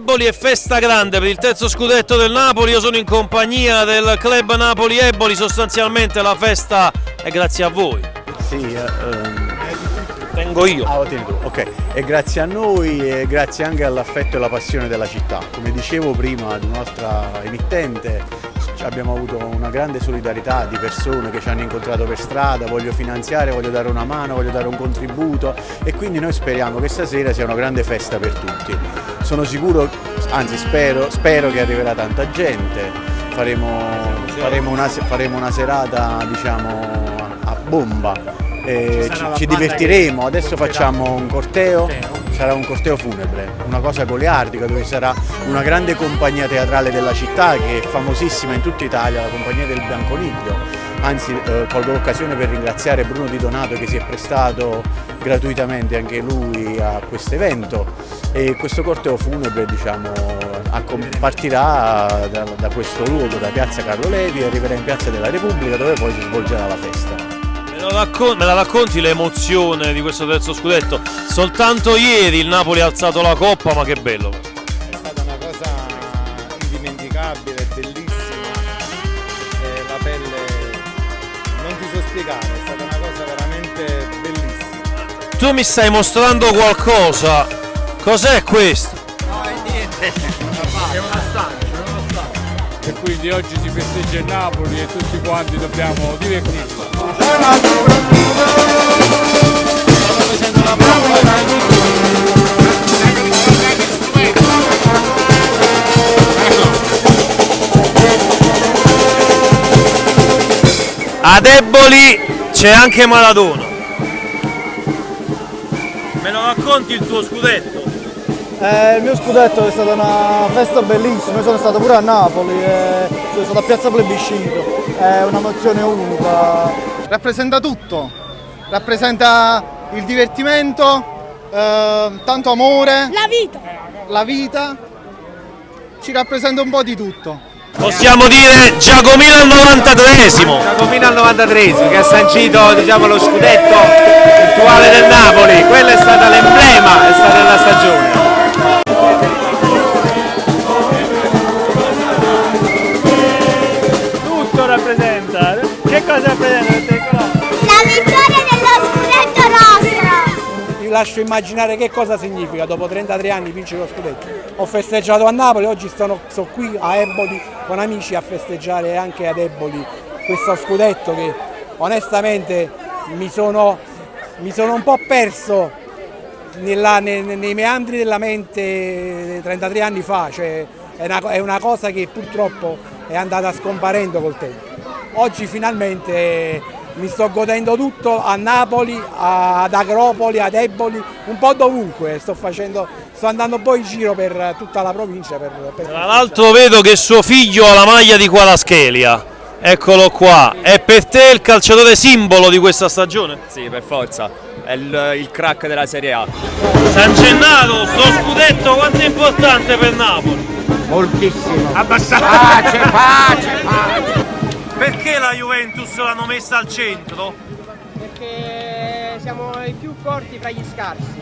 Eboli e festa grande per il terzo scudetto del Napoli. Io sono in compagnia del club Napoli Eboli, sostanzialmente la festa è grazie a voi. Sì, Tengo io. lo tieni tu, ok. E grazie a noi e grazie anche all'affetto e alla passione della città. Come dicevo prima ad un'altra emittente, abbiamo avuto una grande solidarietà di persone che ci hanno incontrato per strada, voglio finanziare, voglio dare una mano, voglio dare un contributo e quindi noi speriamo che stasera sia una grande festa per tutti. Sono sicuro, anzi spero che arriverà tanta gente, faremo una serata, diciamo, a bomba. Ci divertiremo, adesso facciamo un corteo, sarà un corteo funebre, una cosa goliardica dove sarà una grande compagnia teatrale della città che è famosissima in tutta Italia, la compagnia del Bianconiglio. Anzi, colgo l'occasione per ringraziare Bruno Di Donato che si è prestato gratuitamente anche lui a questo evento e questo corteo funebre, diciamo, partirà da questo luogo, da piazza Carlo Levi e arriverà in piazza della Repubblica dove poi si svolgerà la festa. Me la racconti l'emozione di questo terzo scudetto? Soltanto ieri il Napoli ha alzato la coppa, ma che bello! È stata una cosa indimenticabile, bellissima, la pelle non ti so spiegare, è stata una cosa veramente bellissima. Tu mi stai mostrando qualcosa, cos'è questo? No, è niente, è un assaggio. E quindi oggi si festeggia il Napoli e tutti quanti dobbiamo divertirci. Ad Eboli c'è anche Maradona. Me lo racconti il tuo scudetto? Il mio scudetto è stata una festa bellissima, io sono stato pure a Napoli, sono stato a Piazza Plebiscito, è un'emozione unica. Rappresenta tutto, rappresenta il divertimento, tanto amore, la vita, ci rappresenta un po' di tutto. Possiamo dire Giacomino al 93esimo. Giacomino al 93esimo che ha sancito, diciamo, lo scudetto virtuale del Napoli, quello è stato l'emblema, è stata la stagione. Tutto rappresenta, che cosa rappresenta? La vittoria dello scudetto nostro! Vi lascio immaginare che cosa significa dopo 33 anni vincere lo scudetto. Ho festeggiato a Napoli, oggi sono qui a Eboli con amici a festeggiare anche ad Eboli questo scudetto che onestamente mi sono un po' perso nei meandri della mente 33 anni fa, cioè è una cosa che purtroppo è andata scomparendo col tempo. Oggi finalmente mi sto godendo tutto a Napoli, ad Agropoli, ad Eboli, un po' dovunque, sto andando poi in giro per tutta la provincia. Tra l'altro vedo che suo figlio ha la maglia di Kvaratskhelia, eccolo qua, è per te il calciatore simbolo di questa stagione? Sì, per forza, è il crack della Serie A. San Gennaro, sto scudetto quanto è importante per Napoli? Moltissimo. Abbastanza. Pace. Perché la Juventus l'hanno messa al centro? Perché siamo i più forti fra gli scarsi.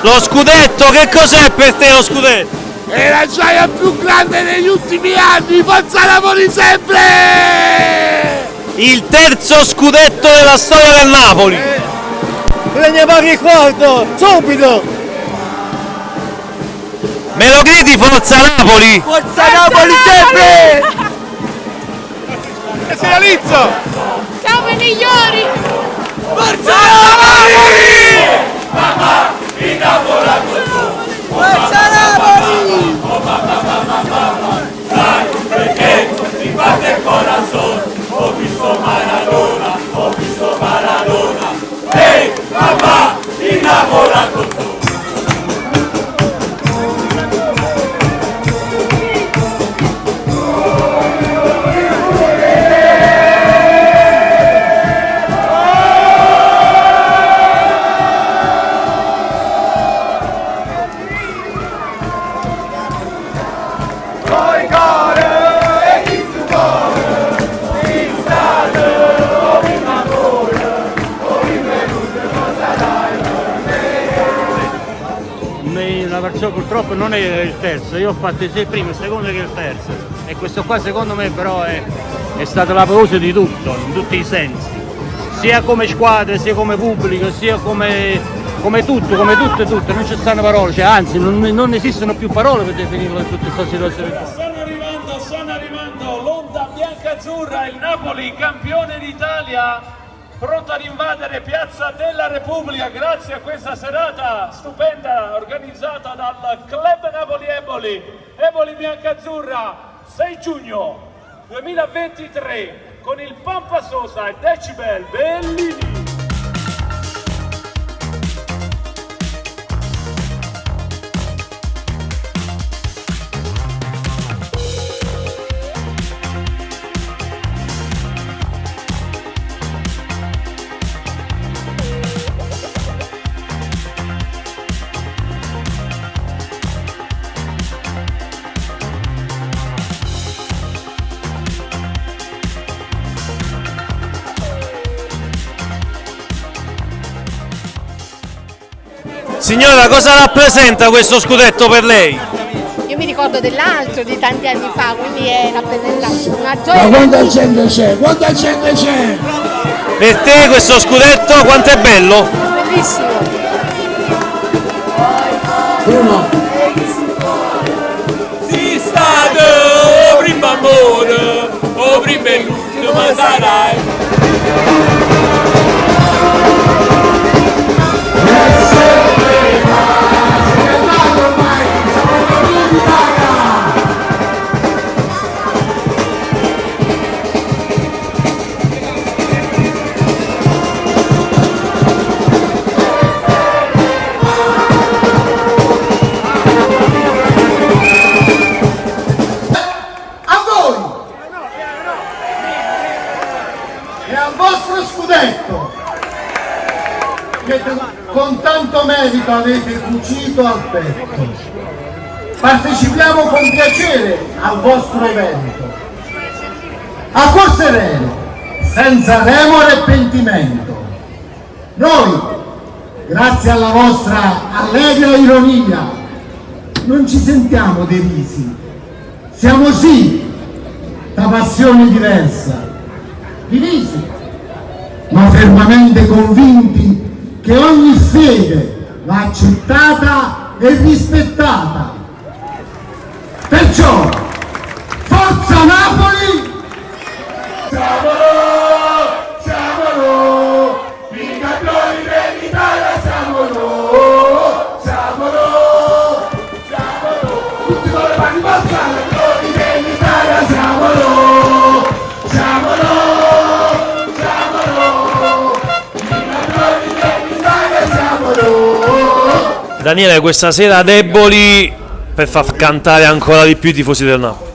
Lo scudetto, che cos'è per te lo scudetto? È la gioia più grande degli ultimi anni, forza Napoli sempre! Il terzo scudetto della storia del Napoli. Ne paghi il quarto, subito! Me lo gridi Forza Napoli? Forza Napoli sempre! E si realizza! Siamo i migliori! Forza Napoli! Forza Napoli! La perciò purtroppo non è il terzo, io ho fatto sia il primo e il secondo che il terzo e questo qua secondo me però è stata la pausa di tutto, in tutti i sensi, sia come squadra, sia come pubblico, sia come tutto, non ci stanno parole, cioè, anzi non esistono più parole per definirlo in tutta questa situazione qua. Stanno arrivando l'onda bianca-azzurra, il Napoli campione d'Italia, pronto ad invadere Piazza della Repubblica grazie a questa serata stupenda organizzata dal Club Napoli Eboli. Eboli Biancazzurra, 6 giugno 2023 con il Pampa Sosa e Decibel Bellini. Signora, cosa rappresenta questo scudetto per lei? Io mi ricordo dell'altro di tanti anni fa, quindi rappresenta una gioia. Ma quanta gente c'è? Quanta gente c'è? Per te questo scudetto quanto è bello? Bellissimo. Bruno. Si stato prima amore, o prima e l'ultimo sarai. Che con tanto merito avete cucito al petto. Partecipiamo con piacere al vostro evento. A cuor sereno, senza remore e pentimento. Noi, grazie alla vostra allegra ironia, non ci sentiamo derisi. Siamo sì da passione diversa, divisi, ma fermamente convinti che ogni fede va accettata e rispettata. Perciò, forza Napoli! Siamo i campioni dell'Italia, siamo tutti con le mani alzate, i campioni dell'Italia, siamo Daniele, questa sera deboli per far cantare ancora di più i tifosi del Napoli.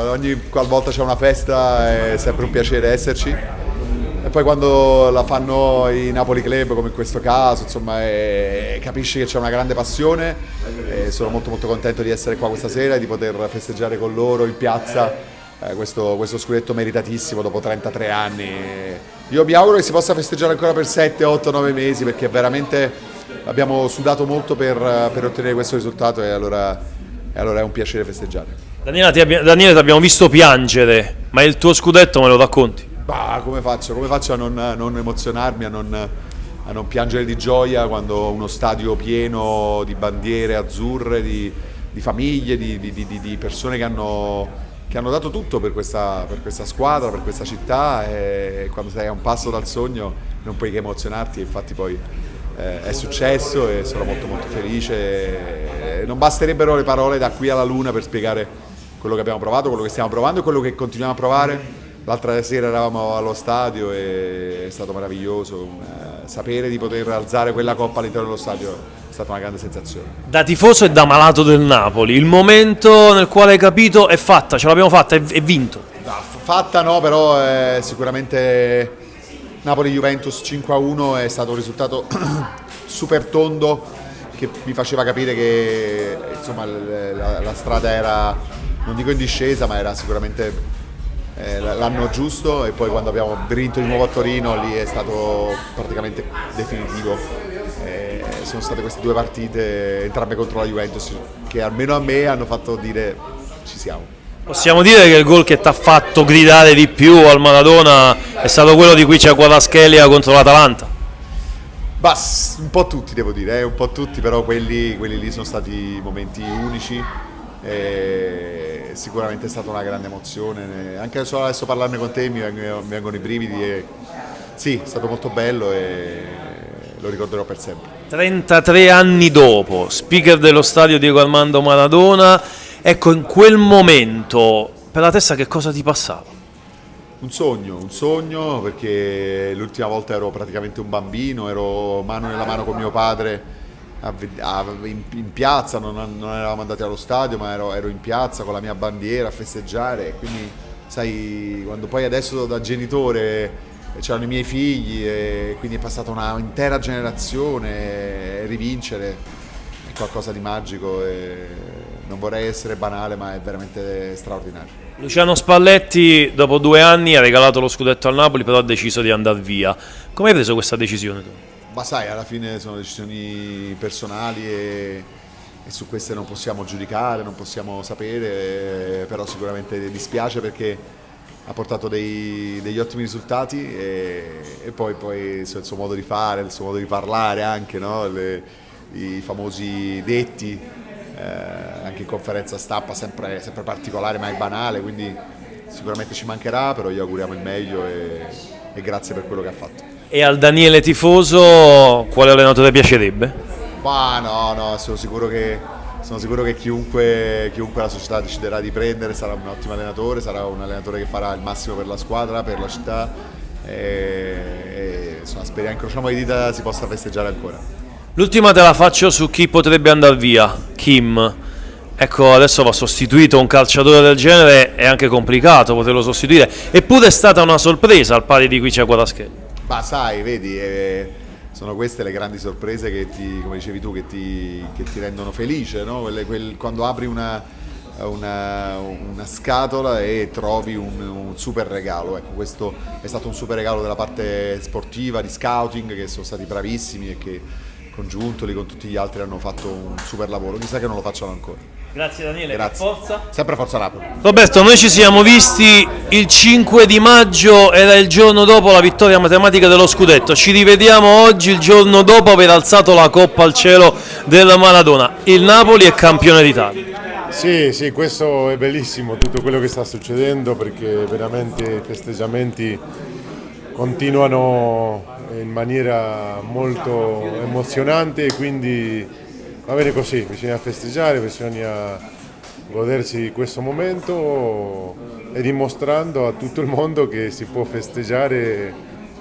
Ogni qualvolta c'è una festa è sempre un piacere esserci e poi quando la fanno i Napoli Club come in questo caso, insomma, capisci che c'è una grande passione e sono molto contento di essere qua questa sera e di poter festeggiare con loro in piazza questo scudetto meritatissimo dopo 33 anni. Io mi auguro che si possa festeggiare ancora per 7, 8, 9 mesi perché veramente abbiamo sudato molto per ottenere questo risultato e allora è un piacere festeggiare. Daniele, ti abbiamo visto piangere, ma il tuo scudetto me lo racconti? Come faccio a non emozionarmi, a non piangere di gioia quando uno stadio pieno di bandiere azzurre, di famiglie, di persone che hanno dato tutto per questa squadra, per questa città, e quando sei a un passo dal sogno non puoi che emozionarti. Infatti poi è successo e sono molto molto felice. Non basterebbero le parole da qui alla luna per spiegare quello che abbiamo provato, quello che stiamo provando e quello che continuiamo a provare. L'altra sera eravamo allo stadio e è stato meraviglioso sapere di poter alzare quella coppa all'interno dello stadio. È stata una grande sensazione. Da tifoso e da malato del Napoli, il momento nel quale hai capito è fatta, ce l'abbiamo fatta, è vinto. No, fatta no, però sicuramente Napoli-Juventus 5-1 è stato un risultato super tondo che mi faceva capire che insomma la strada era, non dico in discesa, ma era sicuramente l'anno giusto, e poi quando abbiamo vinto di nuovo a Torino lì è stato praticamente definitivo. Sono state queste due partite, entrambe contro la Juventus, che almeno a me hanno fatto dire ci siamo. Possiamo dire che il gol che ti ha fatto gridare di più al Maradona è stato quello di cui c'è Kvaratskhelia contro l'Atalanta? Bah, un po' tutti devo dire, un po' tutti, però quelli lì sono stati momenti unici. Sicuramente è stata una grande emozione, anche solo adesso parlarne con te mi vengono i brividi, e sì, è stato molto bello e lo ricorderò per sempre. 33 anni dopo, speaker dello stadio Diego Armando Maradona, ecco, in quel momento per la testa che cosa ti passava? Un sogno, perché l'ultima volta ero praticamente un bambino, ero mano nella mano con mio padre in piazza, non eravamo andati allo stadio, ma ero in piazza con la mia bandiera a festeggiare, e quindi sai, quando poi adesso da genitore c'erano i miei figli e quindi è passata una intera generazione, e rivincere è qualcosa di magico e non vorrei essere banale, ma è veramente straordinario. Luciano Spalletti dopo 2 anni ha regalato lo scudetto al Napoli, però ha deciso di andare via. Come hai preso questa decisione tu? Ma sai, alla fine sono decisioni personali e su queste non possiamo giudicare, non possiamo sapere, però sicuramente dispiace perché ha portato degli ottimi risultati, e poi il suo modo di fare, il suo modo di parlare anche, no? I famosi detti, anche in conferenza stampa, sempre particolare ma è banale, quindi sicuramente ci mancherà, però gli auguriamo il meglio e grazie per quello che ha fatto. E al Daniele tifoso quale allenatore piacerebbe? Ma no, sono sicuro che chiunque la società deciderà di prendere sarà un ottimo allenatore, sarà un allenatore che farà il massimo per la squadra, per la città, e insomma, speriamo, incrociamo le dita, si possa festeggiare ancora. L'ultima te la faccio su chi potrebbe andare via, Kim. Ecco, adesso va sostituito un calciatore del genere, è anche complicato poterlo sostituire, eppure è stata una sorpresa al pari di qui c'è Kvaratskhelia. Ma sai, vedi, sono queste le grandi sorprese che come dicevi tu, che ti rendono felice, no? Quando apri una scatola e trovi un super regalo. Ecco, questo è stato un super regalo della parte sportiva, di scouting, che sono stati bravissimi e che congiuntoli con tutti gli altri hanno fatto un super lavoro. Chissà che non lo facciano ancora. Grazie Daniele, grazie. Forza. Sempre Forza Napoli. Roberto, noi ci siamo visti il 5 di maggio, era il giorno dopo la vittoria matematica dello scudetto. Ci rivediamo oggi, il giorno dopo aver alzato la coppa al cielo della Maradona. Il Napoli è campione d'Italia. Sì, questo è bellissimo, tutto quello che sta succedendo, perché veramente i festeggiamenti continuano in maniera molto emozionante, e quindi va bene così, bisogna festeggiare, bisogna godersi di questo momento e dimostrando a tutto il mondo che si può festeggiare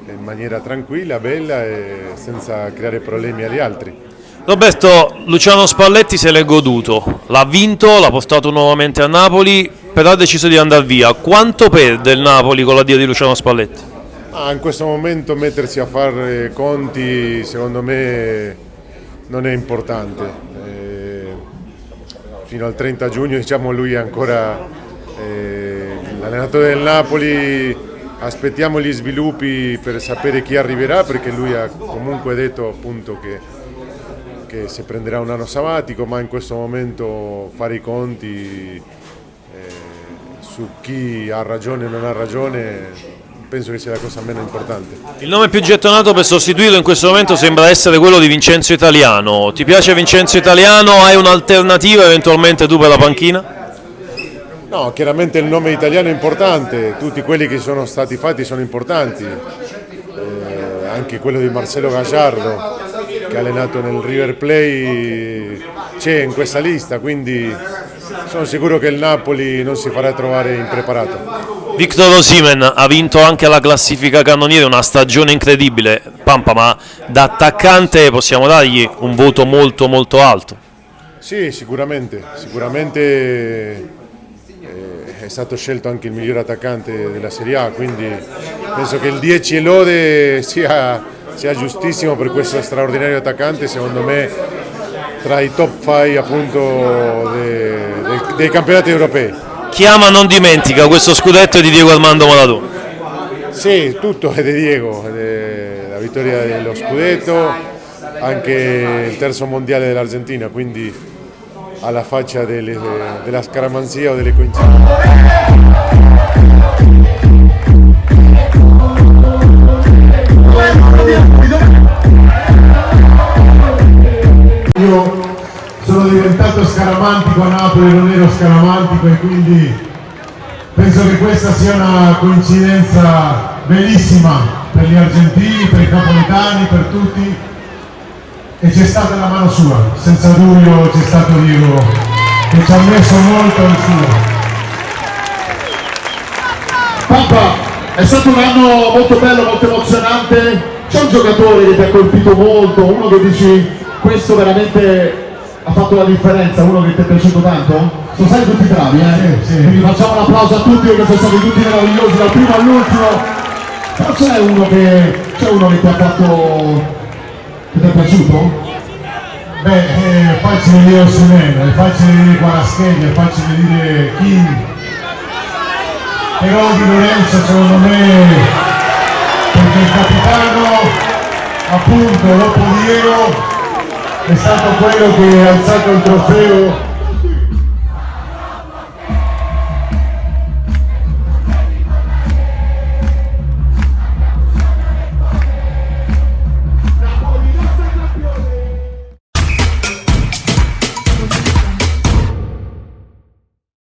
in maniera tranquilla, bella e senza creare problemi agli altri. Roberto, Luciano Spalletti se l'è goduto, l'ha vinto, l'ha portato nuovamente a Napoli, però ha deciso di andare via. Quanto perde il Napoli con l'addio di Luciano Spalletti? In questo momento mettersi a fare conti secondo me non è importante. Fino al 30 giugno diciamo, lui è ancora l'allenatore del Napoli, aspettiamo gli sviluppi per sapere chi arriverà, perché lui ha comunque detto appunto che si prenderà un anno sabbatico, ma in questo momento fare i conti su chi ha ragione o non ha ragione penso che sia la cosa meno importante. Il nome più gettonato per sostituirlo in questo momento sembra essere quello di Vincenzo Italiano. Ti piace Vincenzo Italiano? Hai un'alternativa eventualmente tu per la panchina? No, chiaramente il nome italiano è importante, tutti quelli che sono stati fatti sono importanti, anche quello di Marcelo Gallardo che ha allenato nel River Plate c'è in questa lista, quindi sono sicuro che il Napoli non si farà trovare impreparato. Victor Osimhen ha vinto anche la classifica cannoniere, una stagione incredibile, Pampa, ma da attaccante possiamo dargli un voto molto molto alto. Sì, sicuramente è stato scelto anche il miglior attaccante della Serie A, quindi penso che il 10 e lode sia giustissimo per questo straordinario attaccante, secondo me tra i top 5 appunto dei campionati europei. Chi ama non dimentica, questo scudetto è di Diego Armando Maradona. Sì, tutto è di Diego, la vittoria dello scudetto, anche il terzo mondiale dell'Argentina, quindi alla faccia della scaramanzia o delle coincidenze. Io sono diventato scaramantico a Napoli, non ero scaramantico e quindi penso che questa sia una coincidenza bellissima per gli argentini, per i napoletani, per tutti. E c'è stata la mano sua, senza dubbio c'è stato Diego che ci ha messo molto il suo. Pampa, è stato un anno molto bello, molto emozionante, c'è un giocatore che ti ha colpito molto, uno che dici questo veramente ha fatto la differenza, uno che ti è piaciuto tanto? Sono stati tutti bravi, Sì. Quindi facciamo un applauso a tutti perché sono stati tutti meravigliosi dal primo all'ultimo, però c'è uno che ti ha fatto... Che ti è piaciuto? Beh, è facile dire Osimhen, è facile dire Kvaratskhelia, è facile dire King, però Di Lorenzo secondo me, perché il capitano appunto dopo Diego è stato quello che ha alzato il trofeo